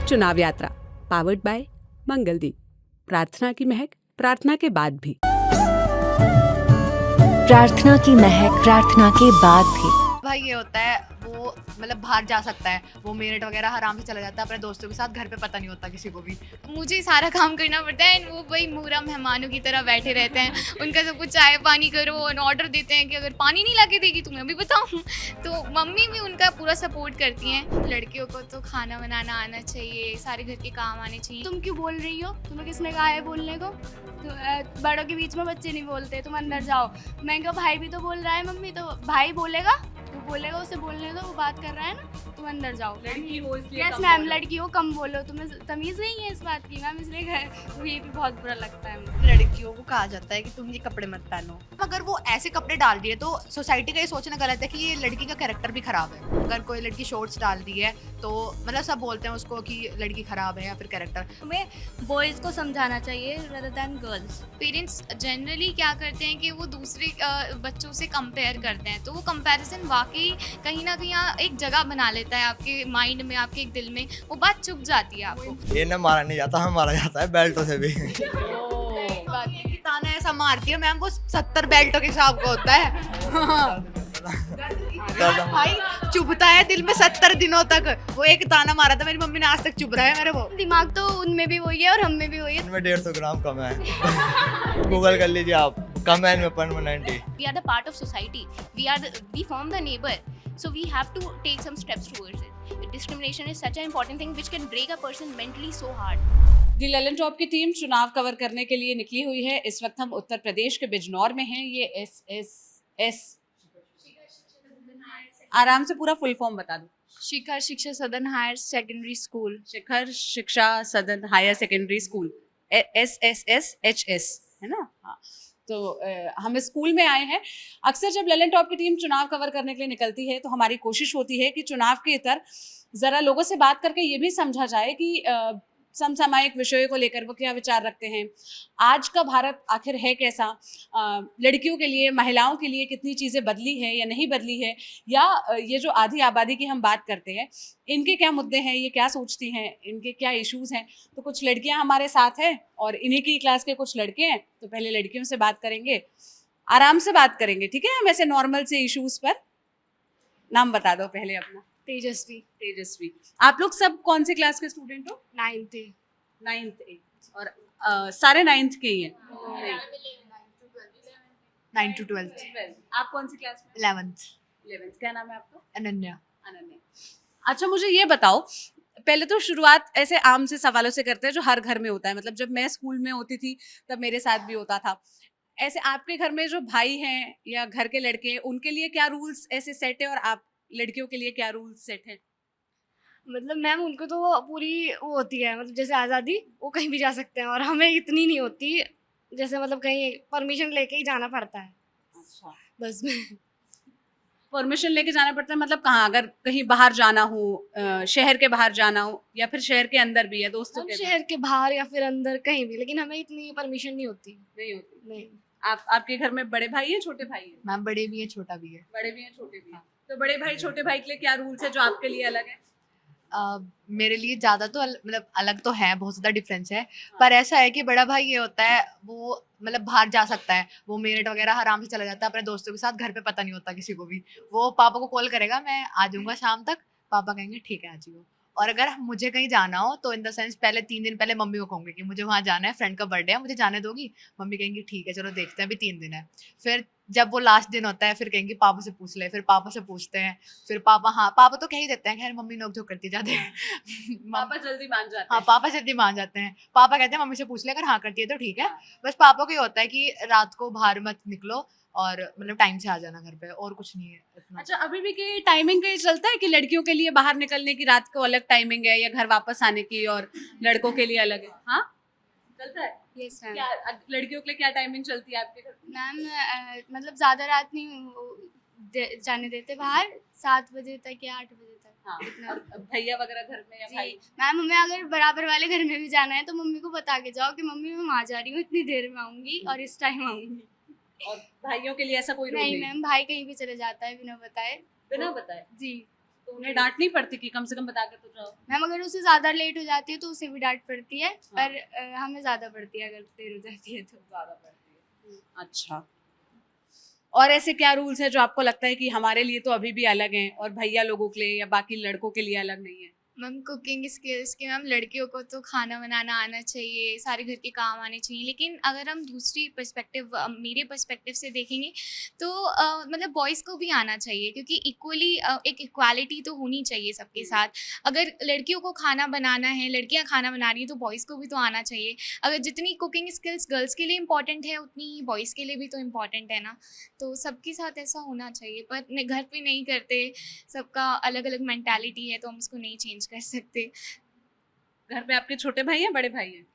चुनाव यात्रा powered by Mangaldeep. प्रार्थना की महक प्रार्थना के बाद भी। प्रार्थना की महक प्रार्थना के बाद भी। भाई ये होता है वो मतलब बाहर जा सकता है, वो मेरिट वगैरह आराम से चला जाता है अपने दोस्तों के साथ, घर पे पता नहीं होता किसी को भी। मुझे सारा काम करना पड़ता है, वो भाई पूरा मेहमानों की तरह बैठे रहते हैं, उनका सब कुछ चाय पानी करो और ऑर्डर देते हैं कि अगर पानी नहीं ला के देगी तो मैं भी बताऊँ। तो मम्मी भी उनका पूरा सपोर्ट करती हैं। लड़कियों को तो खाना बनाना आना चाहिए, सारे घर के काम आने चाहिए। तुम क्यों बोल रही हो? तुम्हें किसने कहा है बोलने को? तो बड़ों के बीच में बच्चे नहीं बोलते, तुम अंदर जाओ। मैं कहा भाई भी तो बोल रहा है मम्मी, तो भाई बोलेगा, वो बोलेगा, उसे बोलने दो, वो बात कर रहा है ना, तुम अंदर जाओ। लड़की हो इसलिए यस मैम, लड़की हो कम बोलो, तुम्हें तमीज़ नहीं है इस बात की मैम, इसलिए ये भी बहुत बुरा लगता है मुझे। लड़कियों को कहा जाता है कि तुम ये कपड़े मत पहनो। अगर वो ऐसे कपड़े डाल रही है तो सोसाइटी का ये सोचना गलत है कि ये लड़की का कैरेक्टर भी खराब है। अगर कोई लड़की शॉर्ट्स डाल दी है तो मतलब सब बोलते हैं उसको कि लड़की खराब है या फिर कैरेक्टर। हमें बॉयज़ को समझाना चाहिए rather than girls. Parents generally क्या करते हैं कि वो दूसरे बच्चों से कंपेयर करते हैं, तो वो कंपैरिजन वाकई कहीं ना कहीं एक जगह बना लेता है आपके माइंड में, आपके एक दिल में, वो बात चुप जाती है आपको। ये ना मारा नहीं जाता, हमें मारा जाता है बेल्टों से भी। ताना ऐसा मारती है मैम, वो 70 बेल्टों के हिसाब का होता है। भाई चुभता है दिल में 70 दिनों तक। वो एक ताना मारा था मेरी मम्मी ने, आज तक चुभ रहा है मेरे वो। दिमाग तो उनमें भी वही है और हम में भी वही है। इनमें 150 ग्राम कम है। गूगल कर लीजिए आप, कम है इनमें permanently. We are the part of society. We form the neighbor. So we have to take some steps towards it. Discrimination is such an important thing which can break a person mentally so hard. The Lalan top की team चुनाव cover करने के लिए निकली हुई है। इस वक्त हम उत्तर प्रदेश के बिजनौर में हैं। ये एस आराम से पूरा फुल फॉर्म बता दो। शिखर शिक्षा सदन हायर सेकेंडरी स्कूल। शिखर शिक्षा सदन हायर सेकेंडरी स्कूल, SSSHS है ना। हाँ, तो हम स्कूल में आए हैं। अक्सर जब ललन टॉप की टीम चुनाव कवर करने के लिए निकलती है तो हमारी कोशिश होती है कि चुनाव के इतर ज़रा लोगों से बात करके ये भी समझा जाए कि समसामयिक विषयों को लेकर वो क्या विचार रखते हैं, आज का भारत आखिर है कैसा, लड़कियों के लिए, महिलाओं के लिए कितनी चीज़ें बदली है या नहीं बदली है, या ये जो आधी आबादी की हम बात करते हैं इनके क्या मुद्दे हैं, ये क्या सोचती हैं, इनके क्या इश्यूज़ हैं। तो कुछ लड़कियां हमारे साथ हैं और इन्हीं की क्लास के कुछ लड़के हैं। तो पहले लड़कियों से बात करेंगे, आराम से बात करेंगे, ठीक है। हम ऐसे नॉर्मल से इश्यूज़ पर। नाम बता दो पहले अपना। तेजस्वी। आप लोग सब कौन से क्लास के स्टूडेंट हो? 9th ए। और सारे 9th के ही हैं? 9 to 12। आप कौन सी क्लास में? 11th। क्या नाम है आपका? अनन्या। अच्छा, मुझे ये बताओ, पहले तो शुरुआत ऐसे आम से सवालों से करते हैं जो हर घर में होता है। मतलब जब मैं स्कूल में होती थी तब मेरे साथ भी होता था। ऐसे आपके घर में जो भाई हैं या घर के लड़के हैं उनके लिए क्या रूल्स ऐसे सेट है और आप लड़कियों के लिए क्या रूल्स सेट है? मतलब मैम उनको तो पूरी वो होती है, मतलब जैसे आज़ादी, वो कहीं भी जा सकते हैं और हमें इतनी नहीं होती। जैसे मतलब कहीं परमिशन लेके ही जाना पड़ता है। अच्छा, बस में परमिशन लेके जाना पड़ता है मतलब कहाँ? अगर कहीं बाहर जाना हो, शहर के बाहर जाना हो, या फिर शहर के अंदर भी है दोस्तों हम के? शहर के बाहर या फिर अंदर कहीं भी, लेकिन हमें इतनी परमिशन नहीं होती। नहीं होती। नहीं। आपके घर में बड़े भाई हैं, छोटे भाई हैं? मैम बड़े भी है छोटा भी है। बड़े भी हैं, छोटे भी हैं। तो बड़े भाई छोटे भाई के लिए क्या रूल्स है जो आपके लिए अलग है? मेरे लिए ज़्यादा तो मतलब अलग तो है, बहुत ज़्यादा डिफरेंस है। पर ऐसा है कि बड़ा भाई ये होता है वो मतलब बाहर जा सकता है, वो मेरिट वगैरह आराम से चला जाता है अपने दोस्तों के साथ, घर पे पता नहीं होता किसी को भी। वो पापा को कॉल करेगा, मैं आ जाऊँगा शाम तक, पापा कहेंगे ठीक है आ जाइए। और अगर मुझे कहीं जाना हो तो इन द सेंस पहले 3 दिन पहले मम्मी को कहूँगी कि मुझे वहाँ जाना है, फ्रेंड का बर्थडे है, मुझे जाने दोगी? मम्मी कहेंगी ठीक है चलो देखते हैं, अभी 3 दिन है। फिर जब वो लास्ट दिन होता है फिर कहेंगे पापा से पूछ ले, फिर पापा से पूछते हैं, फिर पापा, हाँ पापा तो कह ही देते हैं, खैर मम्मी नोक-झोंक करती जाते हैं। पापा जल्दी मान जाते हाँ हैं। पापा जल्दी मान जाते हैं। पापा कहते हैं मम्मी से पूछ ले, अगर हाँ करती है तो ठीक है। बस पापा को ये होता है कि रात को बाहर मत निकलो और मतलब टाइम से आ जाना घर पे, और कुछ नहीं है इतना। अच्छा, अभी भी कि टाइमिंग का ये चलता है कि लड़कियों के लिए बाहर निकलने की रात को अलग टाइमिंग है या घर वापस आने की और लड़कों के लिए अलग है? हाँ, चलता है। Yes ma'am. क्या लड़कियों के लिए क्या टाइमिंग चलती है आपके घर? मैम मतलब ज़्यादा रात नहीं जाने देते बाहर, 7 बजे तक या 8 बजे तक। हाँ, इतना। और भैया वगैरह घर में या जी भाई? मैम, हमें अगर बराबर वाले घर में भी जाना है तो मम्मी को बता के जाओ कि मम्मी मैं वहाँ जा रही हूँ, इतनी देर में आऊँगी और इस टाइम आऊँगी। और भाइयों के लिए ऐसा कोई रूल नहीं नहीं? मैम, भाई कहीं भी चले जाता है बिना बताए। बिना बताए? जी। तो तो उन्हें डांट नहीं पड़ती कि कम से कम बता के तो जाओ? मैम अगर उससे ज़्यादा लेट हो जाती है तो उसे भी डांट पड़ती है, पर हमें ज़्यादा पड़ती है अगर देर हो जाती है तो। ज़्यादा पड़ती है। अच्छा, और ऐसे क्या रूल्स है जो आपको लगता है कि हमारे लिए तो अभी भी अलग हैं और भैया लोगों के लिए या बाकी लड़कों के लिए अलग नहीं है? मैम कुकिंग स्किल्स की मैम लड़कियों को तो खाना बनाना आना चाहिए, सारे घर के काम आने चाहिए, लेकिन अगर हम दूसरी पर्सपेक्टिव मेरे पर्सपेक्टिव से देखेंगे तो मतलब बॉयज़ को भी आना चाहिए, क्योंकि इक्वली एक इक्वालिटी तो होनी चाहिए सबके साथ। अगर लड़कियों को खाना बनाना है, लड़कियां खाना बना रही हैं, तो बॉयज़ को भी तो आना चाहिए। अगर जितनी कुकिंग स्किल्स गर्ल्स के लिए इंपॉर्टेंट है, उतनी ही बॉयज़ के लिए भी तो इम्पॉर्टेंट है ना। तो सबके साथ ऐसा होना चाहिए, पर घर पे नहीं करते, सबका अलग अलग मैंटालिटी है, तो हम उसको नहीं चेंज कर सकते। घर पे आपके छोटे भाई हैं, बड़े भाई हैं?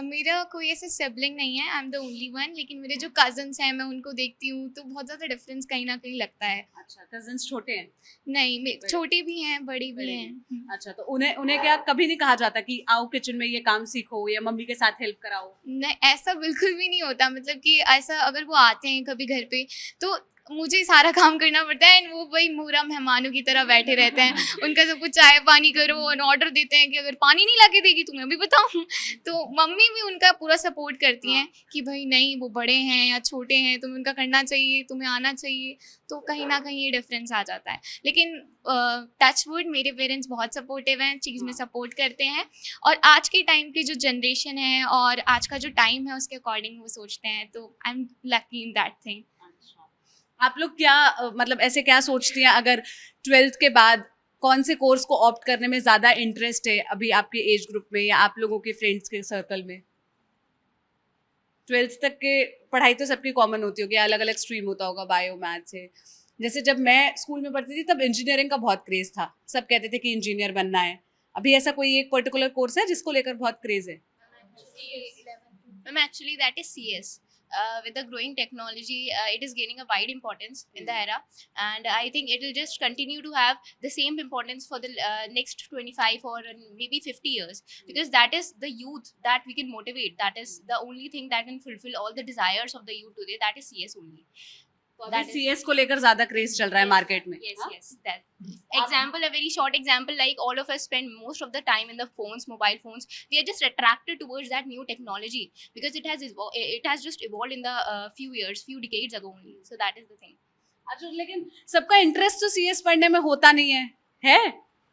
मेरा कोई ऐसे सिबलिंग नहीं है, I am the only one, लेकिन मेरे जो कजन्स हैं मैं उनको देखती हूँ तो बहुत ज़्यादा डिफरेंस कहीं ना कहीं लगता है। अच्छा, कजिन्स छोटे हैं? नहीं, बड़े। छोटी भी हैं, बड़ी भी बड़े हैं। अच्छा, तो उन्हें उन्हें क्या कभी नहीं कहा जाता कि आओ किचन में ये काम सीखो या मम्मी के साथ हेल्प कराओ? नहीं, ऐसा बिल्कुल भी नहीं होता, मतलब कि ऐसा अगर वो आते हैं कभी घर पे तो मुझे ही सारा काम करना पड़ता है, एंड वो वही पूरा मेहमानों की तरह बैठे रहते हैं। उनका सब कुछ चाय पानी करो और ऑर्डर देते हैं कि अगर पानी नहीं ला के देगी तुम्हें अभी बताऊँ। तो मम्मी भी उनका पूरा सपोर्ट करती हैं कि भाई नहीं, वो बड़े हैं या छोटे हैं, तुम्हें उनका करना चाहिए, तुम्हें आना चाहिए। तो कहीं ना कहीं ये डिफरेंस आ जाता है, लेकिन टच वुड मेरे पेरेंट्स बहुत सपोर्टिव हैं, चीज़ में सपोर्ट करते हैं, और आज के टाइम की जो जनरेशन है और आज का जो टाइम है उसके अकॉर्डिंग वो सोचते हैं, तो I am lucky in that thing. आप लोग क्या मतलब ऐसे क्या सोचती हैं अगर 12th के बाद कौन से कोर्स को ऑप्ट करने में ज़्यादा इंटरेस्ट है अभी आपके एज ग्रुप में या आप लोगों के फ्रेंड्स के सर्कल में? 12th तक के पढ़ाई तो सबकी कॉमन होती होगी, अलग अलग स्ट्रीम होता होगा, बायो मैथ्स है। जैसे जब मैं स्कूल में पढ़ती थी तब इंजीनियरिंग का बहुत क्रेज़ था, सब कहते थे कि इंजीनियर बनना है। अभी ऐसा कोई एक पर्टिकुलर कोर्स है जिसको लेकर बहुत क्रेज़ है? Actually, that is CS. With the growing technology, it is gaining a wide importance in the era, and I think it will just continue to have the same importance for the next 25 or maybe 50 years, because that is the youth that we can motivate. That is the only thing that can fulfill all the desires of the youth today. That is CS only. तो अभी CS को लेकर ज़्यादा craze चल रहा है market में। Yes, yes. That example, a very short example, like all of us spend most of the time in the phones, mobile phones. We are just attracted towards that new technology because it has just evolved in the few years, few decades ago only. So that is the thing. अच्छा, लेकिन सबका interest तो CS पढ़ने में होता नहीं है, है?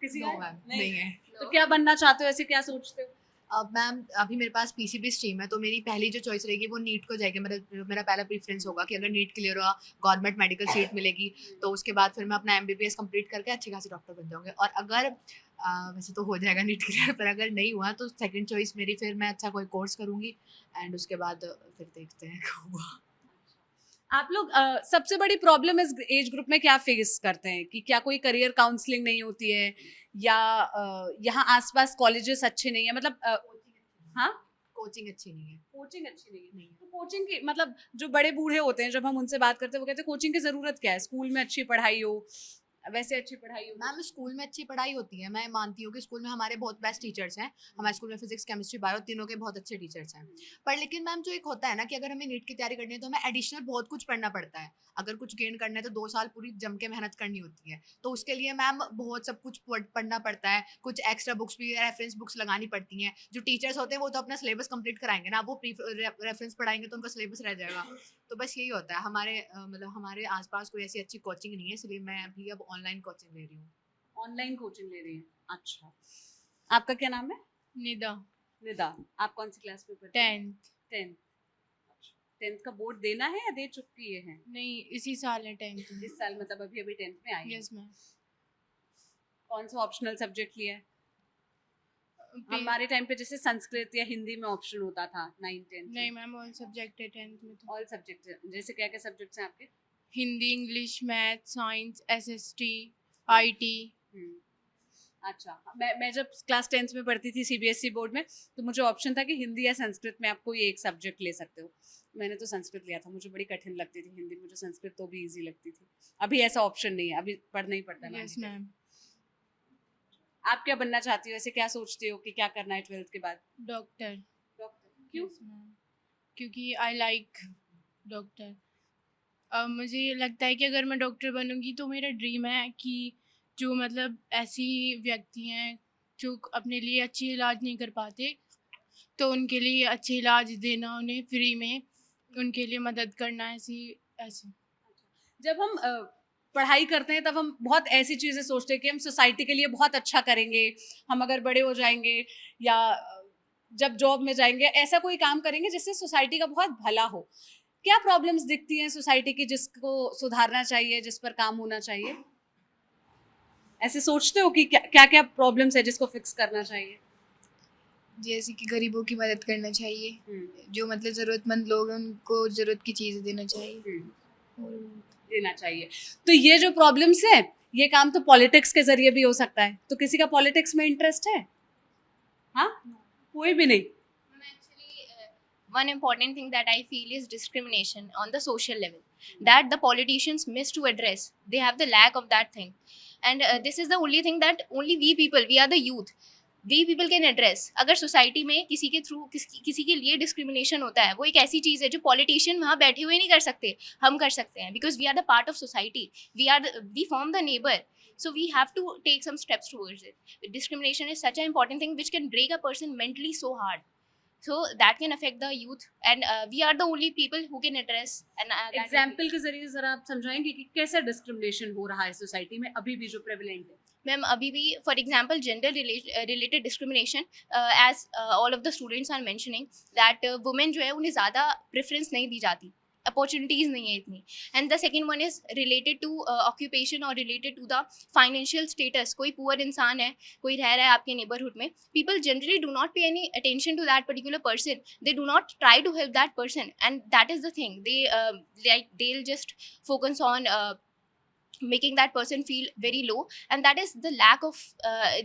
किसी नो का? मैम, नहीं है। तो क्या बनना चाहते हो, ऐसे क्या सोचते हो? अब मैम अभी मेरे पास पीसीबी स्ट्रीम है, तो मेरी पहली जो चॉइस रहेगी वो नीट को जाएगी। मतलब मेरा पहला प्रेफरेंस होगा कि अगर नीट क्लियर हुआ, गवर्नमेंट मेडिकल सीट मिलेगी, तो उसके बाद फिर मैं अपना एमबीबीएस कंप्लीट करके अच्छी खासी डॉक्टर बन जाऊंगी। और अगर वैसे तो हो जाएगा नीट क्लियर, पर अगर नहीं हुआ तो सेकंड चॉइस मेरी फिर मैं अच्छा कोई कोर्स करूँगी, एंड उसके बाद फिर देखते हैं क्या हुआ। आप लोग सबसे बड़ी प्रॉब्लम इस एज ग्रुप में क्या फेस करते हैं कि क्या कोई करियर काउंसलिंग नहीं होती है या यहाँ आसपास कॉलेजेस अच्छे नहीं है, मतलब हाँ, कोचिंग अच्छी नहीं है। कोचिंग अच्छी नहीं है। नहीं है। तो कोचिंग की मतलब जो बड़े बूढ़े होते हैं जब हम उनसे बात करते हैं वो कहते हैं कोचिंग की ज़रूरत क्या है, स्कूल में अच्छी पढ़ाई हो, वैसे अच्छी पढ़ाई हो। मैम स्कूल में अच्छी पढ़ाई होती है, मैं मानती हूँ कि स्कूल में हमारे बहुत बेस्ट टीचर्स हैं। हमारे स्कूल में फिजिक्स केमिस्ट्री बायो तीनों के बहुत अच्छे टीचर्स हैं। पर लेकिन मैम जो एक होता है ना कि अगर हमें नीट की तैयारी करनी है तो हमें एडिशनल बहुत कुछ पढ़ना पड़ता है। अगर कुछ गेन करना है तो 2 साल पूरी जम के मेहनत करनी होती है, तो उसके लिए मैम बहुत सब कुछ पढ़ना पड़ता है। कुछ एक्स्ट्रा बुक्स भी, रेफरेंस बुक्स लगानी पड़ती हैं। जो टीचर्स होते हैं वो तो अपना सिलेबस कंप्लीट कराएंगे ना, वो रेफरेंस पढ़ाएंगे तो उनका सिलेबस रह जाएगा। तो बस यही होता है। हमारे मतलब हमारे आसपास कोई ऐसी अच्छी कोचिंग नहीं है, इसलिए मैं अभी अब ऑनलाइन कोचिंग ले रही हूँ। ऑनलाइन कोचिंग ले रही हैं? अच्छा, आपका क्या नाम है? निदा, निदा। आप कौन सी क्लास में पढ़ते हैं? 10th। 10th का बोर्ड देना है या दे चुकी है? नहीं, इसी साल है 10th। इस साल मतलब अभी 10th में आई है। Yes ma'am. कौन सा ऑप्शनल सब्जेक्ट लिया है? हमारे टाइम पे जैसे संस्कृत या हिंदी में ऑप्शन होता था 9 10। नहीं मैम, ऑल सब्जेक्ट है 10th में तो। ऑल सब्जेक्ट जैसे क्या क्या सब्जेक्ट्स हैं आपके? Hindi, English, math, science, SST, IT. अच्छा, मैं जब क्लास 10th में पढ़ती थी सीबीएसई बोर्ड में तो मुझे ऑप्शन था कि हिंदी या संस्कृत में आप कोई एक सब्जेक्ट ले सकते हो। मैंने तो संस्कृत लिया था, मुझे बड़ी कठिन लगती थी हिंदी, मुझे संस्कृत तो भी इजी लगती थी। अभी ऐसा ऑप्शन नहीं है, अभी पढ़ना ही पड़ता है। Yes ma'am. आप क्या बनना चाहती हो, ऐसे क्या सोचते हो कि क्या करना है 12th के बाद? डॉक्टर। डॉक्टर क्यों? Yes, ma'am. क्योंकि आई लाइक डॉक्टर। मुझे लगता है कि अगर मैं डॉक्टर बनूंगी तो मेरा ड्रीम है कि जो मतलब ऐसी व्यक्ति हैं जो अपने लिए अच्छी इलाज नहीं कर पाते, तो उनके लिए अच्छे इलाज देना, उन्हें फ्री में उनके लिए मदद करना, ऐसी ऐसी। जब हम पढ़ाई करते हैं तब हम बहुत ऐसी चीज़ें सोचते हैं कि हम सोसाइटी के लिए बहुत अच्छा करेंगे, हम अगर बड़े हो जाएंगे या जब जॉब में जाएंगे ऐसा कोई काम करेंगे जिससे सोसाइटी का बहुत भला हो। क्या प्रॉब्लम्स दिखती हैं सोसाइटी की जिसको सुधारना चाहिए, जिस पर काम होना चाहिए? ऐसे सोचते हो कि क्या क्या प्रॉब्लम्स है जिसको फिक्स करना चाहिए? जैसे कि गरीबों की मदद करना चाहिए, जो मतलब ज़रूरतमंद लोग हैं उनको ज़रूरत की चीज़ें देना चाहिए। देना चाहिए। तो ये जो प्रॉब्लम्स है, ये काम तो पॉलिटिक्स के जरिए भी हो सकता है। तो किसी का पॉलिटिक्स में इंटरेस्ट है? हाँ, कोई भी नहीं। One important thing that I feel is discrimination on the social level that the politicians miss to address. They have the lack of that thing, and this is the only thing that only we are the youth, we people can address. अगर society में किसी के through किसी के लिए discrimination होता है, वो एक ऐसी चीज़ है जो पॉलिटिशियन वहाँ बैठे हुए नहीं कर सकते, हम कर सकते हैं, because we are the part of society, we form the neighbour. So we have to take some steps towards it. Discrimination is such an important thing which can break a person mentally so hard. So that can affect the youth, and we are the only people who can address. And example के जरिए जरा आप समझाएंगे कि कैसे discrimination हो रहा है सोसाइटी में अभी भी जो प्रेवलेंट है? मैम अभी भी for example gender related discrimination, as all of the students are mentioning that women जो है उन्हें ज़्यादा प्रेफरेंस नहीं दी जाती, अपॉर्चुनिटीज़ नहीं है इतनी. And the second one is related to occupation और related to the financial status. कोई पुअर इंसान है, कोई रह रहा है आपके नेबरहुड में, people generally do not pay any attention to that particular person, they do not try to help that person, and that is the thing. They like they'll just focus on making that person feel very low, and that is the lack of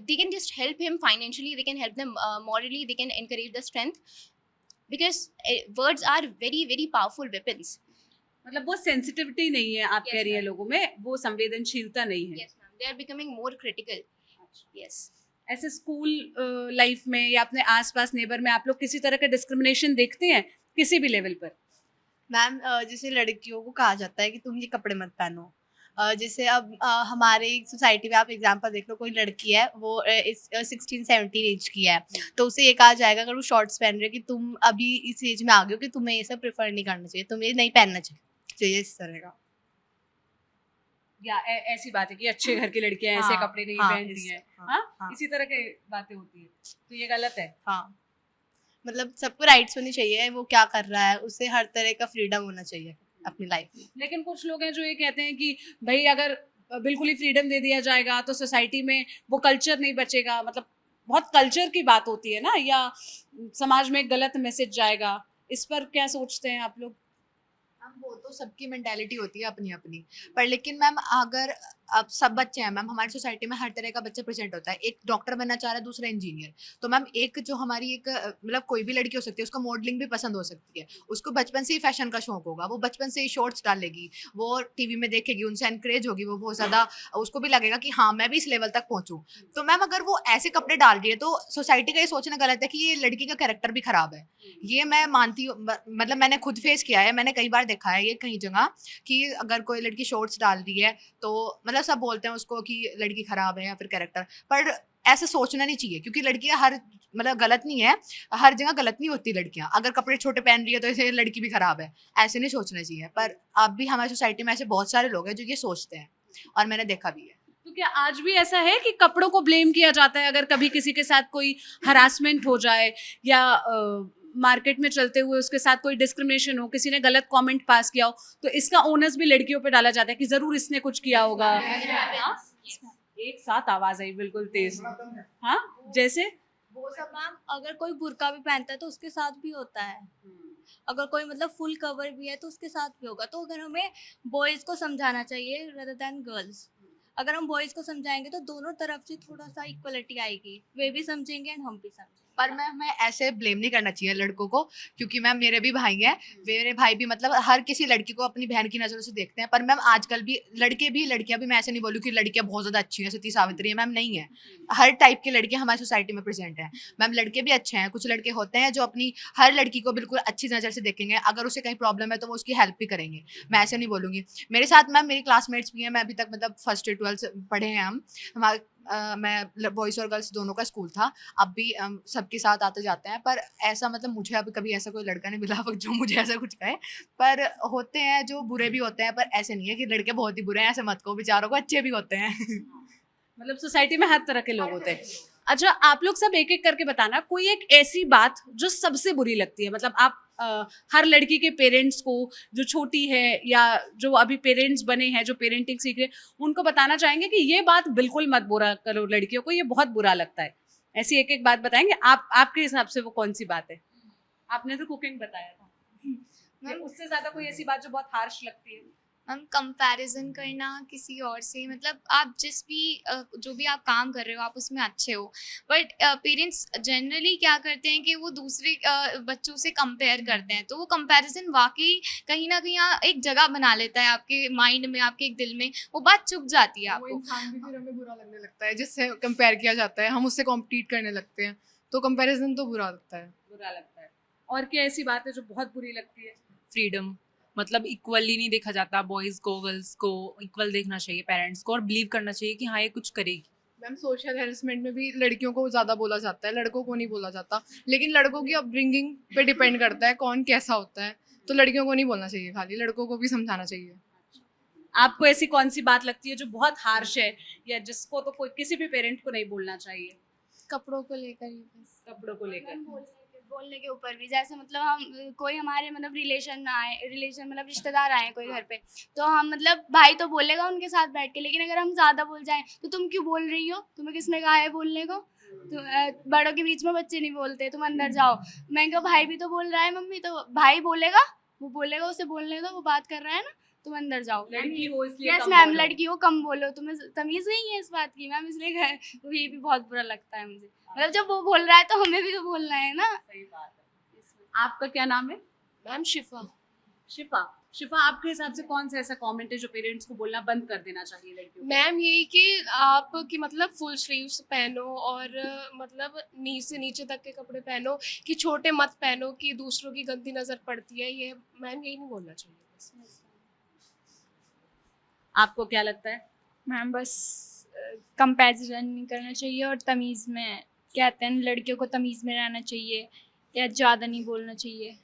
they can just help him financially, they can help them morally, they can encourage the strength, because words are very very powerful weapons. मतलब वो sensitivity नहीं है आप कह रही है लोगों में, वो संवेदनशीलता नहीं है. Yes ma'am, they are becoming more critical. Yes. ऐसे स्कूल लाइफ में या अपने आसपास नेबर में आप लोग किसी तरह का डिस्क्रिमिनेशन देखते हैं किसी भी लेवल पर? मैम जैसे लड़कियों को कहा जाता है कि तुम ये कपड़े मत पहनो. जैसे अब हमारे सोसाइटी में आप एग्जांपल देख लो, कोई लड़की है वो 16-17 एज की है, तो उसे ये कहा जाएगा अगर वो शॉर्ट्स पहन रही है कि तुम अभी इस एज में आ गए हो कि तुम्हें ये सब प्रेफर नहीं करना चाहिए, तुम्हें ये नहीं पहनना चाहिए इस तरह का. या ऐसी बात है कि अच्छे घर की लड़कियां ऐसे कपड़े नहीं पहनती हैं, हाँ, इसी तरह की बातें होती है, तो ये गलत है. हाँ, मतलब सबको राइट्स होनी चाहिए, वो क्या कर रहा है उसे हर तरह का फ्रीडम होना चाहिए अपनी लाइफ में. लेकिन कुछ लोग हैं जो ये कहते हैं कि भाई अगर बिल्कुल ही फ्रीडम दे दिया जाएगा तो सोसाइटी में वो कल्चर नहीं बचेगा, मतलब बहुत कल्चर की बात होती है ना, या समाज में एक गलत मैसेज जाएगा. इस पर क्या सोचते हैं आप लोग? मैम वो तो सबकी मेंटालिटी होती है अपनी अपनी, पर लेकिन मैम अगर अब सब बच्चे हैं मैम, हमारी सोसाइटी में हर तरह का बच्चा प्रेजेंट होता है. एक डॉक्टर बनना चाह रहा है, दूसरा इंजीनियर. तो मैम एक जो हमारी एक मतलब कोई भी लड़की हो सकती है, उसको मॉडलिंग भी पसंद हो सकती है, उसको बचपन से ही फैशन का शौक होगा, वो बचपन से ही शॉर्ट्स डालेगी, वो टीवी में देखेगी, उनसे एनकरेज होगी, वो बहुत ज़्यादा उसको भी लगेगा कि हाँ मैं भी इस लेवल तक पहुँचूँ. तो मैम अगर वो ऐसे कपड़े डाल रही है तो सोसाइटी का ये सोचना गलत है कि ये लड़की का कैरेक्टर भी ख़राब है. ये मैं मानती हूँ, मतलब मैंने खुद फेस किया है, मैंने कई बार देखा है ये कई जगह कि अगर कोई लड़की शॉर्ट्स डाल रही है तो मतलब सब बोलते हैं उसको कि लड़की खराब है या फिर कैरेक्टर, पर ऐसा सोचना नहीं चाहिए, क्योंकि लड़कियां हर मतलब गलत नहीं है, हर जगह गलत नहीं होती लड़कियां. अगर कपड़े छोटे पहन रही है तो ऐसे लड़की भी खराब है, ऐसे नहीं सोचना चाहिए. पर अब भी हमारी सोसाइटी में ऐसे बहुत सारे लोग हैं जो ये सोचते हैं, और मैंने देखा भी है. तो क्या आज भी ऐसा है कि कपड़ों को ब्लेम किया जाता है अगर कभी किसी के साथ कोई हरासमेंट हो जाए या मार्केट में चलते हुए उसके साथ कोई डिस्क्रिमिनेशन हो, किसी ने गलत कमेंट पास किया हो, तो इसका ओनर्स भी लड़कियों पे डाला जाता है कि जरूर इसने कुछ किया होगा? एक साथ आवाज आई बिल्कुल तेज. हाँ, जैसे वो सब मैम अगर कोई बुर्का भी पहनता है तो उसके साथ भी होता है, अगर कोई मतलब फुल कवर भी है तो उसके साथ भी होगा. तो अगर हमें बॉयज़ को समझाना चाहिए रेदर देन गर्ल्स. अगर हम बॉयज़ को समझाएंगे तो दोनों तरफ से थोड़ा सा इक्वलिटी आएगी, वे भी समझेंगे एंड हम भी समझेंगे. पर मैम मैं ऐसे ब्लेम नहीं करना चाहिए लड़कों को, क्योंकि मैम मेरे भी भाई हैं, मेरे भाई भी मतलब हर किसी लड़की को अपनी बहन की नज़रों से देखते हैं। पर मैम आजकल भी लड़के भी लड़कियां भी, मैं ऐसे नहीं बोलूँ कि लड़कियां बहुत ज़्यादा अच्छी हैं, सती सावित्री है, मैम नहीं है। हर टाइप की लड़कियां हमारी सोसाइटी में प्रेजेंट हैं मैम। लड़के भी अच्छे हैं, कुछ लड़के होते हैं जो अपनी हर लड़की को बिल्कुल अच्छी नज़र से देखेंगे, अगर उसे कहीं प्रॉब्लम है तो वो उसकी हेल्प भी करेंगे, मैं ऐसे नहीं बोलूँगी। मेरे साथ मैम मेरी क्लासमेट्स भी हैं, मैं अभी तक मतलब फर्स्ट से 12th पढ़े हैं हम, हमारे मैं बॉयज़ और गर्ल्स दोनों का स्कूल था, अब भी सबके साथ आते जाते हैं। पर ऐसा मतलब मुझे अभी कभी ऐसा कोई लड़का नहीं मिला जो मुझे ऐसा कुछ कहे। पर होते हैं जो बुरे भी होते हैं, पर ऐसे नहीं है कि लड़के बहुत ही बुरे हैं, ऐसे मत कहो, बेचारों को अच्छे भी होते हैं। मतलब सोसाइटी में हर तरह के लोग होते हैं। अच्छा, आप लोग सब एक एक करके बताना कोई एक ऐसी बात जो सबसे बुरी लगती है। मतलब आप हर लड़की के पेरेंट्स को, जो छोटी है या जो अभी पेरेंट्स बने हैं, जो पेरेंटिंग सीख रहे हैं, उनको बताना चाहेंगे कि ये बात बिल्कुल मत बुरा करो, लड़कियों को ये बहुत बुरा लगता है। ऐसी एक एक बात बताएंगे आप, आपके हिसाब से वो कौन सी बात है? आपने तो कुकिंग बताया था, उससे ज्यादा कोई ऐसी बात जो बहुत हार्श लगती है? हम कंपैरिजन करना किसी और से, मतलब आप जिस भी जो भी आप काम कर रहे हो आप उसमें अच्छे हो, बट पेरेंट्स जनरली क्या करते हैं कि वो दूसरे बच्चों से कंपेयर करते हैं, तो वो कंपैरिजन वाकई कहीं ना कहीं एक जगह बना लेता है आपके माइंड में, आपके एक दिल में, वो बात चुभ जाती है वो आपको। इंसान भी फिर हमें बुरा लगने लगता है जिससे कंपेयर किया जाता है, हम उससे कॉम्पिटिट करने लगते हैं, तो कंपैरिजन तो बुरा लगता है। बुरा लगता है। और क्या ऐसी बात है जो बहुत बुरी लगती है? फ्रीडम, मतलब इक्वली नहीं देखा जाता, बॉयज़ को गर्ल्स को इक्वल देखना चाहिए पेरेंट्स को, और बिलीव करना चाहिए कि हाँ ये कुछ करेगी। मैम सोशल हेरसमेंट में भी लड़कियों को ज़्यादा बोला जाता है, लड़कों को नहीं बोला जाता, लेकिन लड़कों की अपब्रिंगिंग पे डिपेंड करता है कौन कैसा होता है, तो लड़कियों को नहीं बोलना चाहिए, खाली लड़कों को भी समझाना चाहिए। आपको ऐसी कौन सी बात लगती है जो बहुत हार्श है या जिसको तो कोई किसी भी पेरेंट को नहीं बोलना चाहिए? कपड़ों को लेकर ही बस। कपड़ों को लेकर बोलने के ऊपर भी, जैसे मतलब हम कोई हमारे मतलब रिलेशन मतलब रिश्तेदार आए कोई घर पे, तो हम मतलब भाई तो बोलेगा उनके साथ बैठ के, लेकिन अगर हम ज़्यादा बोल जाएं तो तुम क्यों बोल रही हो, तुम्हें किसने कहा है बोलने को, तो बड़ों के बीच में बच्चे नहीं बोलते, तुम अंदर जाओ। मैं कहा भाई भी तो बोल रहा है मम्मी, तो भाई बोलेगा, वो बोलेगा, उसे बोलने दो, वो बात कर रहा है ना, तुम अंदर जाओ। लड़की हो इसलिए यस कम मैम, बोलो। लड़की हो कम बोलो, तुम्हें तमीज़ नहीं है इस बात की मैम, इसलिए ये भी बहुत बुरा लगता है मुझे। मतलब जब वो बोल रहा है तो हमें भी तो बोलना है ना। सही बात है। आपका क्या नाम है? मैम शिफा। शिफा, आपके हिसाब से कौन सा ऐसा कमेंट है जो पेरेंट्स को बोलना बंद कर देना चाहिए लड़कियों को? मैम यही कि आप कि मतलब फुल स्लीव्स पहनो और मतलब नीचे से नीचे तक के कपड़े पहनो, कि छोटे मत पहनो कि दूसरों की गंदी नज़र पड़ती है, ये मैम यही नहीं बोलना चाहिए बस। आपको क्या लगता है? मैम बस कंपैरिजन नहीं करना चाहिए, और तमीज़ में कहते हैं लड़कियों को तमीज़ में रहना चाहिए, या ज़्यादा नहीं बोलना चाहिए।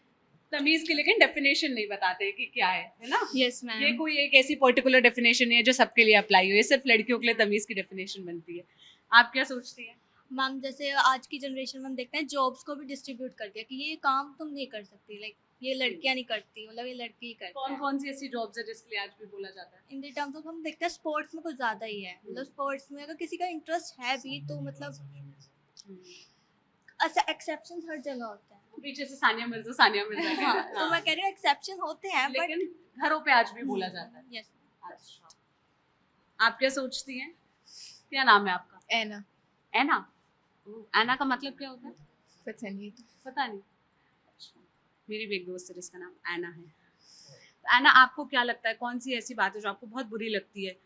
तमीज की लेकिन डेफिनेशन नहीं बताते कि क्या है ना? Yes ma'am. ये कोई एक ऐसी पर्टिकुलर डेफिनेशन है जो सबके लिए अप्लाई हो, ये सिर्फ लड़कियों के लिए तमीज की डेफिनेशन बनती है। आप क्या सोचती हैं? मैम जैसे आज की जनरेशन में हम देखते हैं जॉब्स को भी डिस्ट्रीब्यूट कर दिया कि ये काम तुम नहीं कर सकती, लाइक ये लड़कियां नहीं करती, मतलब ये लड़की ही करती कौन है। कौन सी ऐसी जॉब्स है जिसके लिए आज भी बोला जाता है? इन द टर्म्स ऑफ हम देखते हैं स्पोर्ट्स में कुछ ज़्यादा ही है, मतलब स्पोर्ट्स में अगर किसी का इंटरेस्ट है भी तो मतलब एक्सेप्शन हर जगह होते हैं। पीछे से सानिया मिर्जा हाँ, तो मैं कह रही हूँ एक्सेप्शन होते हैं, बट लेकिन घरों पे आज भी बोला जाता है। यस। अच्छा, आप क्या सोचती हैं? क्या नाम है आपका? एना। एना? एना का मतलब क्या होता है? पता नहीं। पता नहीं। अच्छा, मेरी भी एक दोस्त है जिसका नाम एना है। तो एना, आपको क्या लगता है कौन सी ऐसी बात है जो आपको बहुत बुरी लगती है,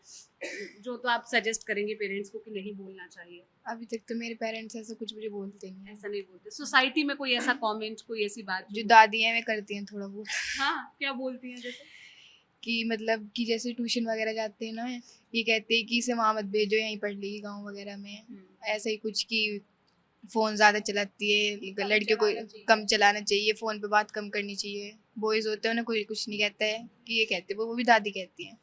जो तो आप सजेस्ट करेंगे पेरेंट्स को कि नहीं बोलना चाहिए? अभी तक तो मेरे पेरेंट्स ऐसा कुछ मुझे बोलते नहीं है। ऐसा नहीं बोलते। सोसाइटी में कोई ऐसा कमेंट, कोई ऐसी बात जो दादी हैं वे करती हैं थोड़ा बहुत। हाँ, क्या बोलती हैं जैसे? कि मतलब कि जैसे ट्यूशन वगैरह जाते हैं ना, ये कहते हैं कि इसे वहाँ मत भेजो, यहीं पढ़ लेगी गाँव वगैरह में, ऐसा ही कुछ कि फ़ोन ज़्यादा चलाती है, लड़कियों को कम चलाना चाहिए, फ़ोन पे बात कम करनी चाहिए। बॉयज़ होते हैं उन्हें कोई कुछ नहीं कहता है, कि ये कहते हैं वो भी दादी कहती हैं।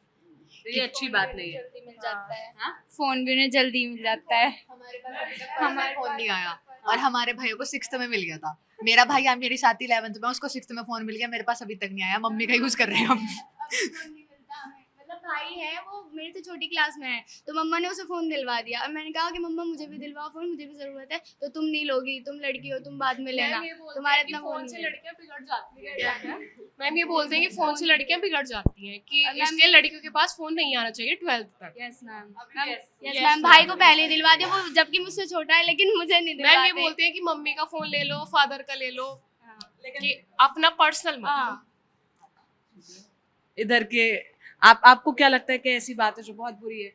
ये अच्छी बात नहीं है। जल्दी मिल जाता है। हाँ? फ़ोन भी उन्हें जल्दी मिल जाता है। हमारे फ़ोन नहीं आया, और हमारे भाइयों को 6th में मिल गया था। मेरा भाई आज मेरी साथ ही 11th में, उसको 6th में फ़ोन मिल गया, मेरे पास अभी तक नहीं आया, मम्मी का यूज़ कर रहे हैं हम। मतलब भाई है वो मेरे से छोटी क्लास में है, तो मम्मा ने उसे फ़ोन दिलवा दिया और मैंने कहा कि मम्मा मुझे भी दिलवाओ फ़ोन, मुझे भी ज़रूरत है। तो तुम नहीं लोगी, तुम लड़की हो, तुम बाद में लेना, तुम्हारा इतना फोन फ़ोन से नहीं है। लड़कियां बिगड़ जाती हैं। मैम ये बोलते हैं कि फोन से लड़कियां बिगड़ जाती हैं कि इसलिए लड़कियों के पास फोन नहीं आना चाहिए 12th तक। Yes ma'am, Yes, yes ma'am, भाई को पहले ही दिलवा दिया, वो जबकि मुझसे छोटा है लेकिन मुझे नहीं मैम ये दिलवाते। बोलते हैं कि मम्मी का फोन ले लो, फादर का ले लो, कि अपना पर्सनल मत लो। हाँ। इधर के आपको क्या लगता है कि ऐसी बात है जो बहुत बुरी है?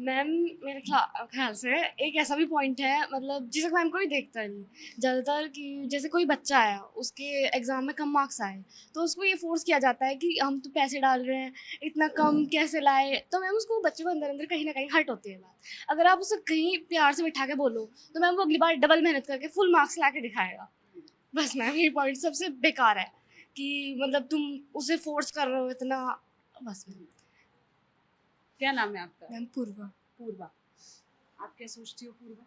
मैम मेरे ख्याल से एक ऐसा भी पॉइंट है, मतलब जिसे मैम कोई देखता नहीं ज़्यादातर, कि जैसे कोई बच्चा है उसके एग्ज़ाम में कम मार्क्स आए तो उसको ये फोर्स किया जाता है कि हम तो पैसे डाल रहे हैं, इतना कम कैसे लाए। तो मैम उसको बच्चे को अंदर अंदर कहीं ना कहीं हर्ट होती है बात। अगर आप उसे कहीं प्यार से बिठा के बोलो तो मैम वो अगली बार डबल मेहनत करके फुल मार्क्स ला के दिखाएगा। बस मैम ये पॉइंट सबसे बेकार है कि मतलब तुम उसे फोर्स कर रहे हो इतना। बस मैम। क्या नाम है आपका? मैम पूर्वा। पूर्वा, आप क्या सोचती हो पूर्वा?